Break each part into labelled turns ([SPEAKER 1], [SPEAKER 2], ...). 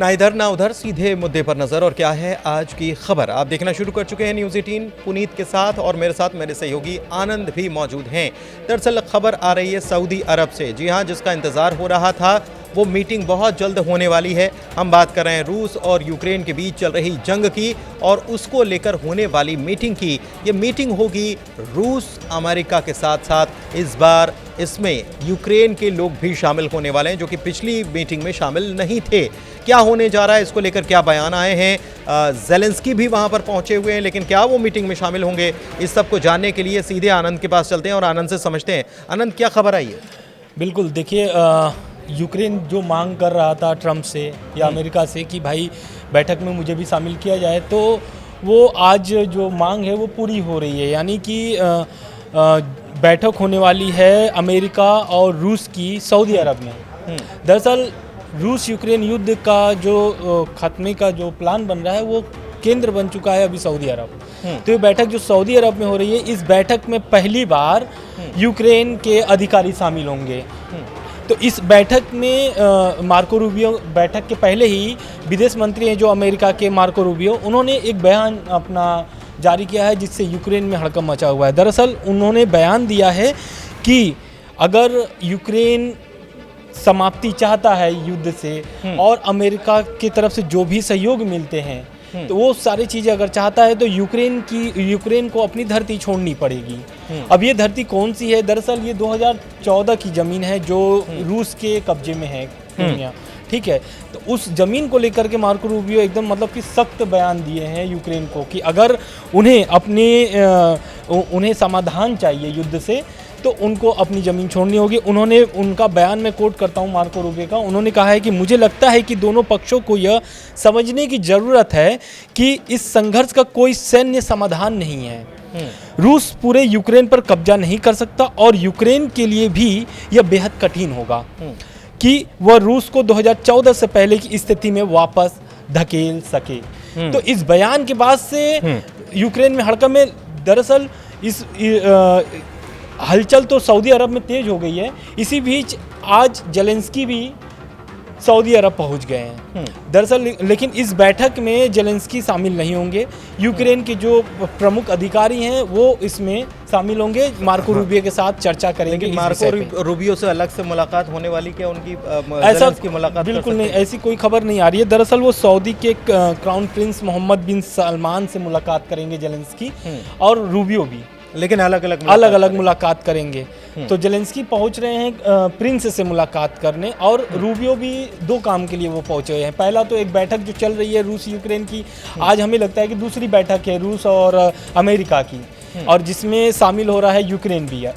[SPEAKER 1] ना इधर ना उधर, सीधे मुद्दे पर नजर। और क्या है आज की खबर, आप देखना शुरू कर चुके हैं न्यूज़ 18 पुनीत के साथ, और मेरे साथ मेरे सहयोगी आनंद भी मौजूद हैं। दरअसल खबर आ रही है सऊदी अरब से। जी हाँ, जिसका इंतज़ार हो रहा था वो मीटिंग बहुत जल्द होने वाली है। हम बात कर रहे हैं रूस और यूक्रेन के बीच चल रही जंग की और उसको लेकर होने वाली मीटिंग की। ये मीटिंग होगी रूस अमेरिका के साथ साथ इस बार इसमें यूक्रेन के लोग भी शामिल होने वाले हैं, जो कि पिछली मीटिंग में शामिल नहीं थे। क्या होने जा रहा है, इसको लेकर क्या बयान आए हैं, ज़ेलेंस्की भी वहां पर पहुंचे हुए हैं, लेकिन क्या वो मीटिंग में शामिल होंगे, इस सब को जानने के लिए सीधे आनंद के पास चलते हैं और आनंद से समझते हैं। आनंद, क्या खबर आई है?
[SPEAKER 2] बिल्कुल, देखिए, यूक्रेन जो मांग कर रहा था ट्रंप से या अमेरिका से कि भाई बैठक में मुझे भी शामिल किया जाए, तो वो आज जो मांग है वो पूरी हो रही है। यानी कि बैठक होने वाली है अमेरिका और रूस की सऊदी अरब में। दरअसल रूस यूक्रेन युद्ध का जो खात्मे का जो प्लान बन रहा है वो केंद्र बन चुका है अभी सऊदी अरब। तो ये बैठक जो सऊदी अरब में हो रही है, इस बैठक में पहली बार यूक्रेन के अधिकारी शामिल होंगे। तो इस बैठक में मार्को रूबियो, बैठक के पहले ही विदेश मंत्री हैं जो अमेरिका के मार्को रूबियो, उन्होंने एक बयान अपना जारी किया है जिससे यूक्रेन में हड़कंप मचा हुआ है। दरअसल उन्होंने बयान दिया है कि अगर यूक्रेन समाप्ति चाहता है युद्ध से और अमेरिका की तरफ से जो भी सहयोग मिलते हैं, तो वो सारी चीज़ें अगर चाहता है तो यूक्रेन को अपनी धरती छोड़नी पड़ेगी। अब ये धरती कौन सी है? दरअसल ये 2014 की ज़मीन है जो रूस के कब्जे में है क्रीमिया, ठीक है। तो उस ज़मीन को लेकर के मार्को रूबियो एकदम मतलब कि सख्त बयान दिए हैं यूक्रेन को कि अगर उन्हें समाधान चाहिए युद्ध से तो उनको अपनी ज़मीन छोड़नी होगी। उन्होंने उनका बयान में कोट करता हूँ मार्को रूबियो का, उन्होंने कहा है कि मुझे लगता है कि दोनों पक्षों को यह समझने की ज़रूरत है कि इस संघर्ष का कोई सैन्य समाधान नहीं है। रूस पूरे यूक्रेन पर कब्जा नहीं कर सकता और यूक्रेन के लिए भी यह बेहद कठिन होगा कि वह रूस को 2014 से पहले की स्थिति में वापस धकेल सके। तो इस बयान के बाद से यूक्रेन में हड़कंप में, दरअसल इस हलचल तो सऊदी अरब में तेज हो गई है। इसी बीच आज ज़ेलेंस्की भी सऊदी अरब पहुंच गए हैं। दरअसल लेकिन इस बैठक में ज़ेलेंस्की शामिल नहीं होंगे। यूक्रेन के जो प्रमुख अधिकारी हैं वो इसमें शामिल होंगे, मार्को रूबियो के साथ चर्चा करेंगे।
[SPEAKER 1] मार्को रूबियो से अलग से मुलाकात होने वाली, क्या उनकी
[SPEAKER 2] ऐसा
[SPEAKER 1] की मुलाकात?
[SPEAKER 2] बिल्कुल नहीं, ऐसी कोई खबर नहीं आ रही है। दरअसल वो सऊदी के क्राउन प्रिंस मोहम्मद बिन सलमान से मुलाकात करेंगे ज़ेलेंस्की, और रूबियो भी, लेकिन अलग अलग मुलाकात करेंगे। तो ज़ेलेंस्की पहुंच रहे हैं प्रिंस से मुलाकात करने, और रूबियो भी दो काम के लिए वो पहुंचे हुए हैं। पहला तो एक बैठक जो चल रही है रूस यूक्रेन की, आज हमें लगता है कि दूसरी बैठक है रूस और अमेरिका की, और जिसमें शामिल हो रहा है यूक्रेन भी है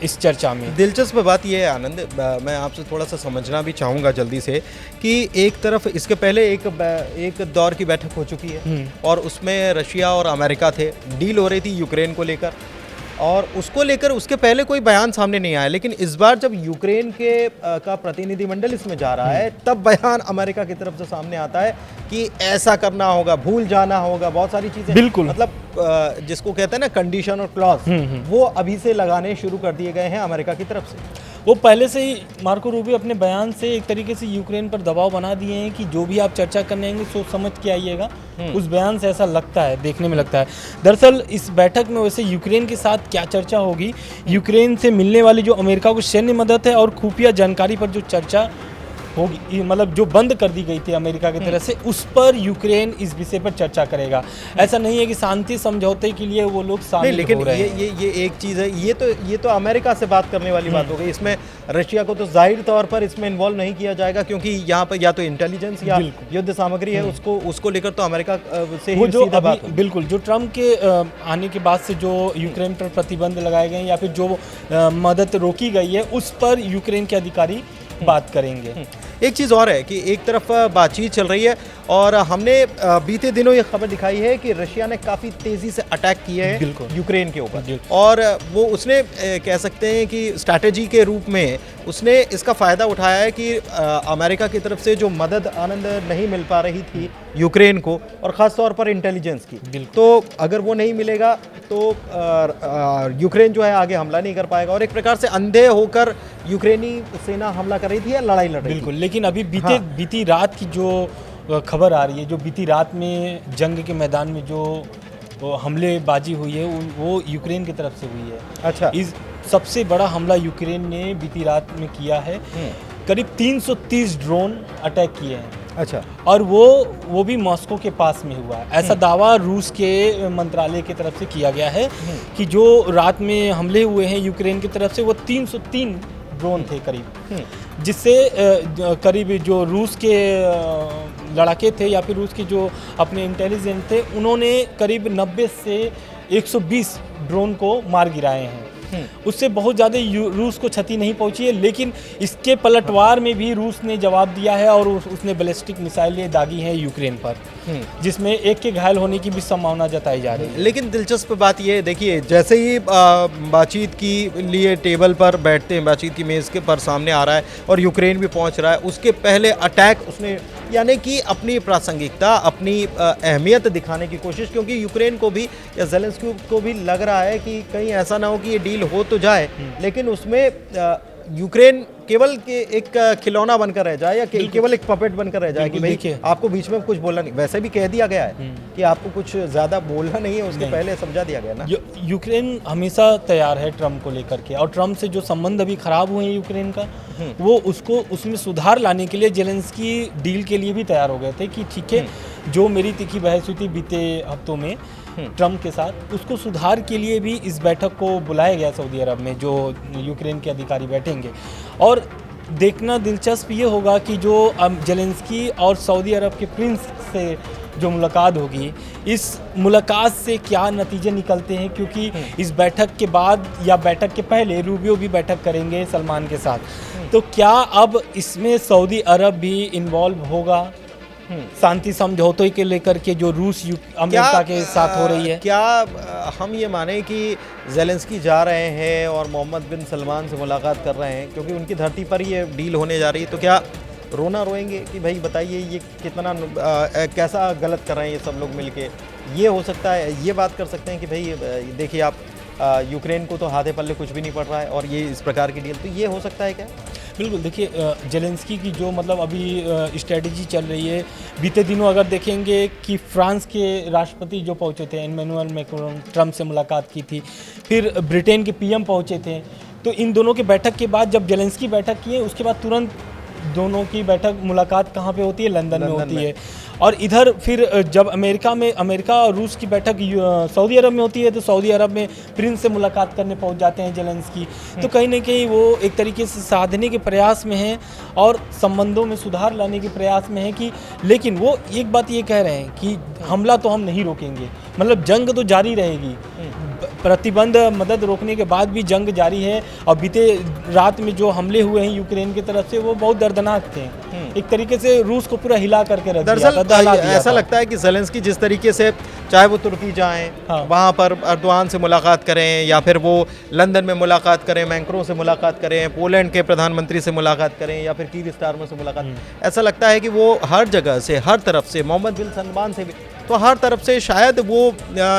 [SPEAKER 2] इस चर्चा में।
[SPEAKER 1] दिलचस्प बात यह है आनंद, मैं आपसे थोड़ा सा समझना भी चाहूँगा जल्दी से, कि एक तरफ इसके पहले एक दौर की बैठक हो चुकी है और उसमें रशिया और अमेरिका थे, डील हो रही थी यूक्रेन को लेकर, और उसको लेकर उसके पहले कोई बयान सामने नहीं आया। लेकिन इस बार जब यूक्रेन का प्रतिनिधिमंडल इसमें जा रहा है, तब बयान अमेरिका की तरफ से सामने आता है कि ऐसा करना होगा, भूल जाना होगा, बहुत सारी चीज़ें,
[SPEAKER 2] बिल्कुल,
[SPEAKER 1] मतलब जिसको कहते हैं ना कंडीशन और क्लॉज, वो अभी से लगाने शुरू कर दिए गए हैं अमेरिका की तरफ से।
[SPEAKER 2] वो पहले से ही मार्को रूबियो अपने बयान से एक तरीके से यूक्रेन पर दबाव बना दिए हैं कि जो भी आप चर्चा करने आएंगे सोच समझ के आइएगा। उस बयान से ऐसा लगता है, देखने में लगता है। दरअसल इस बैठक में वैसे यूक्रेन के साथ क्या चर्चा होगी, यूक्रेन से मिलने वाली जो अमेरिका को सैन्य मदद है और खुफिया जानकारी पर जो चर्चा होगी, मतलब जो बंद कर दी गई थी अमेरिका की तरफ से, उस पर यूक्रेन इस विषय पर चर्चा करेगा। ऐसा नहीं है कि शांति समझौते के लिए वो लोग शामिल
[SPEAKER 1] लेकिन
[SPEAKER 2] हो रहे हैं।
[SPEAKER 1] ये एक चीज़ है, ये तो अमेरिका से बात करने वाली बात हो गई। इसमें रशिया को तो जाहिर तौर पर इसमें इन्वॉल्व नहीं किया जाएगा, क्योंकि यहाँ पर या तो इंटेलिजेंस या युद्ध सामग्री है, उसको लेकर तो अमेरिका से ही सीधा बात है।
[SPEAKER 2] बिल्कुल, जो ट्रंप के आने के बाद से जो यूक्रेन पर प्रतिबंध लगाए गए या फिर जो मदद रोकी गई है, उस पर यूक्रेन के अधिकारी बात करेंगे।
[SPEAKER 1] एक चीज़ और है कि एक तरफ बातचीत चल रही है और हमने बीते दिनों ये खबर दिखाई है कि रशिया ने काफ़ी तेज़ी से अटैक किए हैं यूक्रेन के ऊपर, और वो उसने कह सकते हैं कि स्ट्रैटेजी के रूप में उसने इसका फ़ायदा उठाया है कि अमेरिका की तरफ से जो मदद आनंद नहीं मिल पा रही थी यूक्रेन को, और ख़ास तौर पर इंटेलिजेंस की, तो अगर वो नहीं मिलेगा तो यूक्रेन जो है आगे हमला नहीं कर पाएगा, और एक प्रकार से अंधे होकर यूक्रेनी सेना हमला कर रही थी या लड़ाई लड़ रही थी।
[SPEAKER 2] बिल्कुल, लेकिन अभी बीती रात की जो खबर आ रही है, जो बीती रात में जंग के मैदान में जो हमलेबाजी हुई है वो यूक्रेन की तरफ से हुई है।
[SPEAKER 1] अच्छा।
[SPEAKER 2] इस सबसे बड़ा हमला यूक्रेन ने बीती रात में किया है। करीब 330 ड्रोन अटैक किए हैं।
[SPEAKER 1] अच्छा।
[SPEAKER 2] और वो भी मॉस्को के पास में हुआ है। ऐसा दावा रूस के मंत्रालय की तरफ से किया गया है कि जो रात में हमले हुए हैं यूक्रेन की तरफ से वो 303 ड्रोन थे करीब, जिससे करीब जो रूस के लड़ाके थे या फिर रूस के जो अपने इंटेलिजेंस थे उन्होंने करीब 90 से 120 ड्रोन को मार गिराए हैं। उससे बहुत ज़्यादा रूस को क्षति नहीं पहुंची है, लेकिन इसके पलटवार में भी रूस ने जवाब दिया है और उसने बैलिस्टिक मिसाइलें दागी हैं यूक्रेन पर, जिसमें एक के घायल होने की भी संभावना जताई जा रही है।
[SPEAKER 1] लेकिन दिलचस्प बात यह है, देखिए जैसे ही बातचीत की लिए टेबल पर बैठते हैं, बातचीत की मेज़ के पर सामने आ रहा है और यूक्रेन भी पहुंच रहा है, उसके पहले अटैक उसने यानी कि अपनी प्रासंगिकता, अपनी अहमियत दिखाने की कोशिश, क्योंकि यूक्रेन को भी या ज़ेलेंस्की को भी लग रहा है कि कहीं ऐसा ना हो कि ये डील हो तो जाए लेकिन उसमें यूक्रेन केवल के एक खिलौना बनकर रह जाए या केवल एक पपेट बनकर रह जाए कि भाई आपको बीच में कुछ बोलना नहीं। वैसे भी कह दिया गया है कि आपको कुछ ज़्यादा बोलना नहीं है, उसके पहले समझा दिया गया ना।
[SPEAKER 2] यूक्रेन हमेशा तैयार है ट्रम्प को लेकर के, और ट्रम्प से जो संबंध अभी खराब हुए हैं यूक्रेन का, वो उसको उसमें सुधार लाने के लिए ज़ेलेंस्की डील के लिए भी तैयार हो गए थे कि ठीक है, जो मेरी तीखी बहस हुई थी बीते हफ्तों में ट्रम्प के साथ, उसको सुधार के लिए भी इस बैठक को बुलाया गया सऊदी अरब में, जो यूक्रेन के अधिकारी बैठेंगे। और देखना दिलचस्प ये होगा कि जो ज़ेलेंस्की और सऊदी अरब के प्रिंस से जो मुलाकात होगी, इस मुलाकात से क्या नतीजे निकलते हैं, क्योंकि इस बैठक के बाद या बैठक के पहले रूबियो भी बैठक करेंगे सलमान के साथ। तो क्या अब इसमें सऊदी अरब भी इन्वॉल्व होगा शांति समझौते के लेकर के जो रूस अमेरिका के साथ हो रही है?
[SPEAKER 1] क्या हम ये माने कि ज़ेलेंस्की जा रहे हैं और मोहम्मद बिन सलमान से मुलाकात कर रहे हैं क्योंकि उनकी धरती पर ये डील होने जा रही है, तो क्या रोना रोएंगे कि भाई बताइए ये कितना कैसा गलत कर रहे हैं ये सब लोग मिलके? ये हो सकता है, ये बात कर सकते हैं कि भाई देखिए आप यूक्रेन को तो हाथे पल्ले कुछ भी नहीं पड़ रहा है और ये इस प्रकार की डील, तो ये हो सकता है क्या?
[SPEAKER 2] बिल्कुल। देखिए ज़ेलेंस्की की जो मतलब अभी स्ट्रेटजी चल रही है, बीते दिनों अगर देखेंगे कि फ्रांस के राष्ट्रपति जो पहुंचे थे इमैनुअल मैक्रोन, ट्रम्प से मुलाकात की थी, फिर ब्रिटेन के पीएम पहुंचे थे। तो इन दोनों के बैठक के बाद जब ज़ेलेंस्की बैठक की है, उसके बाद तुरंत दोनों की बैठक मुलाकात कहाँ पे होती है? लंदन में होती है। और इधर फिर जब अमेरिका और रूस की बैठक सऊदी अरब में होती है, तो सऊदी अरब में प्रिंस से मुलाकात करने पहुंच जाते हैं ज़ेलेंस्की। तो कहीं ना कहीं वो एक तरीके से साधने के प्रयास में हैं और संबंधों में सुधार लाने के प्रयास में हैं कि, लेकिन वो एक बात ये कह रहे हैं कि हमला तो हम नहीं रोकेंगे, मतलब जंग तो जारी रहेगी। प्रतिबंध मदद रोकने के बाद भी जंग जारी है। और बीते रात में जो हमले हुए हैं यूक्रेन की तरफ से वो बहुत दर्दनाक थे, एक तरीके से रूस को पूरा हिला करके रख दिया था।
[SPEAKER 1] ऐसा लगता है कि ज़ेलेंस्की जिस तरीके से चाहे वो तुर्की जाएं, वहाँ पर अर्दवान से मुलाकात करें या फिर वो लंदन में मुलाकात करें, मैक्रों से मुलाकात करें, पोलैंड के प्रधानमंत्री से मुलाकात करें या फिर कीर स्टारमर से मुलाकात, ऐसा लगता है कि वो हर जगह से, हर तरफ से, मोहम्मद बिन सलमान से भी, तो हर तरफ से शायद वो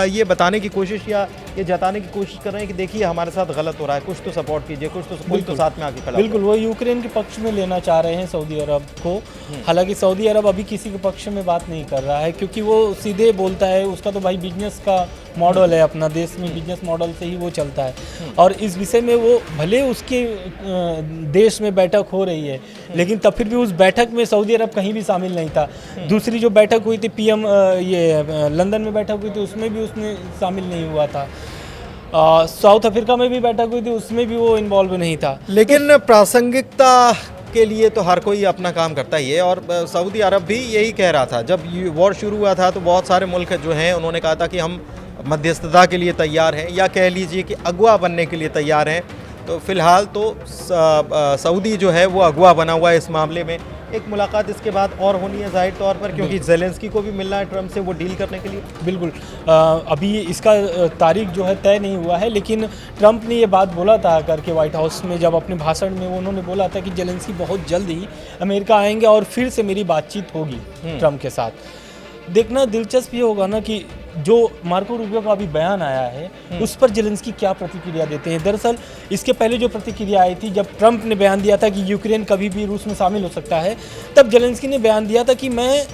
[SPEAKER 1] ये बताने की कोशिश या ये जताने की कोशिश कर रहे हैं कि देखिए हमारे साथ गलत हो रहा है, कुछ तो सपोर्ट कीजिए, कुछ तो साथ में आके खड़ा।
[SPEAKER 2] बिल्कुल, वो यूक्रेन के पक्ष में लेना चाह रहे हैं सऊदी अरब को। हालांकि सऊदी अरब अभी किसी के पक्ष में बात नहीं कर रहा है, क्योंकि वो सीधे बोलता है, उसका तो भाई बिजनेस का मॉडल है, अपना देश में बिजनेस मॉडल से ही वो चलता है। और इस विषय में वो भले उसके देश में बैठक हो रही है, लेकिन तब फिर भी उस बैठक में सऊदी अरब कहीं भी शामिल नहीं था। दूसरी जो बैठक हुई थी पीएम ये लंदन में बैठक हुई थी, उसमें भी उसने शामिल नहीं हुआ था। साउथ अफ्रीका में भी बैठक हुई थी, उसमें भी वो इन्वॉल्व नहीं था।
[SPEAKER 1] लेकिन प्रासंगिकता के लिए तो हर कोई अपना काम करता ही है और सऊदी अरब भी यही कह रहा था। जब वॉर शुरू हुआ था तो बहुत सारे मुल्क जो हैं उन्होंने कहा था कि हम मध्यस्थता के लिए तैयार हैं या कह लीजिए कि अगवा बनने के लिए तैयार हैं। तो फिलहाल तो सऊदी जो है वो अगवा बना हुआ है इस मामले में। एक मुलाकात इसके बाद और होनी है जाहिर तौर पर, क्योंकि ज़ेलेंस्की को भी मिलना है ट्रम्प से वो डील करने के लिए।
[SPEAKER 2] बिल्कुल, अभी इसका तारीख जो है तय नहीं हुआ है, लेकिन ट्रम्प ने ये बात बोला था करके व्हाइट हाउस में, जब अपने भाषण में उन्होंने बोला था कि ज़ेलेंस्की बहुत जल्द ही अमेरिका आएंगे और फिर से मेरी बातचीत होगी ट्रम्प के साथ। देखना दिलचस्प ये होगा ना कि जो मार्को रूबियो का अभी बयान आया है उस पर ज़ेलेंस्की क्या प्रतिक्रिया देते हैं। दरअसल इसके पहले जो प्रतिक्रिया आई थी, जब ट्रम्प ने बयान दिया था कि यूक्रेन कभी भी रूस में शामिल हो सकता है, तब ज़ेलेंस्की ने बयान दिया था कि मैं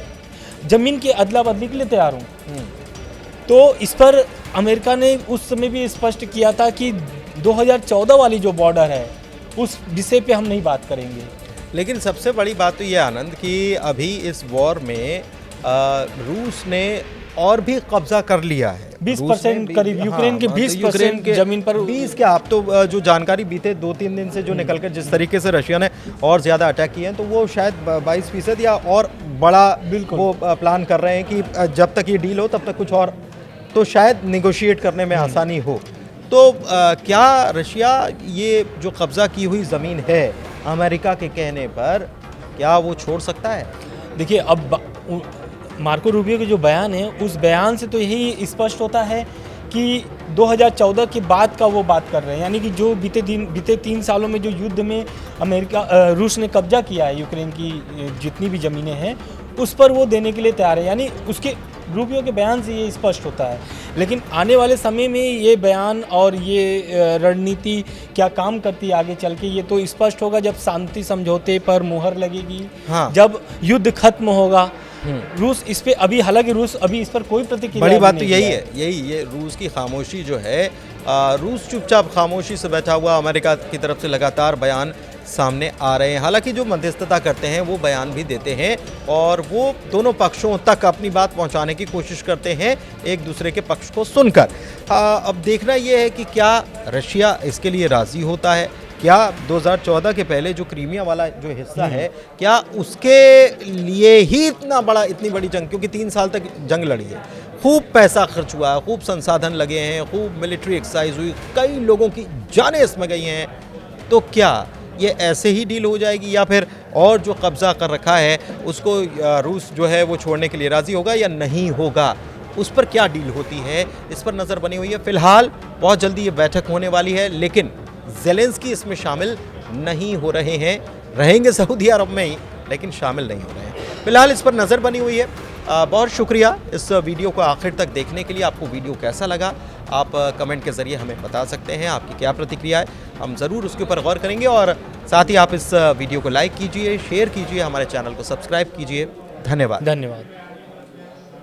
[SPEAKER 2] ज़मीन की अदला बदली के लिए तैयार हूँ। तो इस पर अमेरिका ने उस समय भी स्पष्ट किया था कि 2014 वाली जो बॉर्डर है उस विषय पे हम नहीं बात करेंगे।
[SPEAKER 1] लेकिन सबसे बड़ी बात तो ये आनंद कि अभी इस वॉर में रूस ने और भी कब्जा कर लिया है।
[SPEAKER 2] 20% करीब यूक्रेन के 20% जमीन पर
[SPEAKER 1] 20 क्या, आप तो जो जानकारी बीते 2-3 दिन से जो निकल कर जिस तरीके से रशिया ने और ज़्यादा अटैक किए हैं, तो वो शायद 22% या और बड़ा
[SPEAKER 2] बिल्कुल
[SPEAKER 1] वो प्लान कर रहे हैं कि जब तक ये डील हो तब तक कुछ और, तो शायद निगोशिएट करने में आसानी हो। तो क्या रशिया ये जो कब्ज़ा की हुई ज़मीन है अमेरिका के कहने पर, क्या वो छोड़ सकता है?
[SPEAKER 2] देखिए, अब मार्को रूबियो के जो बयान है उस बयान से तो यही स्पष्ट होता है कि 2014 के बाद का वो बात कर रहे हैं, यानी कि जो बीते 3 सालों में जो युद्ध में रूस ने कब्जा किया है यूक्रेन की जितनी भी ज़मीनें हैं उस पर वो देने के लिए तैयार है, यानी उसके रूबियो के बयान से ये स्पष्ट होता है। लेकिन आने वाले समय में ये बयान और ये रणनीति क्या काम करती है आगे चल के, ये तो स्पष्ट होगा जब शांति समझौते पर मुहर लगेगी।
[SPEAKER 1] हाँ।
[SPEAKER 2] जब युद्ध खत्म होगा। रूस इस पे अभी, हालांकि रूस अभी इस पर कोई प्रतिक्रिया
[SPEAKER 1] बड़ी बात तो
[SPEAKER 2] नहीं
[SPEAKER 1] यही
[SPEAKER 2] किया
[SPEAKER 1] है, ये रूस की खामोशी जो है, रूस चुपचाप खामोशी से बैठा हुआ, अमेरिका की तरफ से लगातार बयान सामने आ रहे हैं। हालांकि जो मध्यस्थता करते हैं वो बयान भी देते हैं और वो दोनों पक्षों तक अपनी बात पहुंचाने की कोशिश करते हैं एक दूसरे के पक्ष को सुनकर। अब देखना ये है कि क्या रशिया इसके लिए राज़ी होता है, क्या 2014 के पहले जो क्रीमिया वाला जो हिस्सा है, क्या उसके लिए ही इतनी बड़ी जंग, क्योंकि 3 साल तक जंग लड़ी है, खूब पैसा खर्च हुआ है, खूब संसाधन लगे हैं, खूब मिलिट्री एक्सरसाइज हुई, कई लोगों की जानें इसमें गई हैं, तो क्या ये ऐसे ही डील हो जाएगी या फिर और जो कब्ज़ा कर रखा है उसको रूस जो है वो छोड़ने के लिए राज़ी होगा या नहीं होगा, उस पर क्या डील होती है, इस पर नज़र बनी हुई है। फिलहाल बहुत जल्दी ये बैठक होने वाली है, लेकिन ज़ेलेंस्की इसमें शामिल नहीं हो रहे हैं, रहेंगे सऊदी अरब में ही लेकिन शामिल नहीं हो रहे हैं। फिलहाल इस पर नज़र बनी हुई है। बहुत शुक्रिया इस वीडियो को आखिर तक देखने के लिए। आपको वीडियो कैसा लगा आप कमेंट के ज़रिए हमें बता सकते हैं, आपकी क्या प्रतिक्रिया है, हम ज़रूर उसके ऊपर गौर करेंगे। और साथ ही आप इस वीडियो को लाइक कीजिए, शेयर कीजिए, हमारे चैनल को सब्सक्राइब कीजिए। धन्यवाद।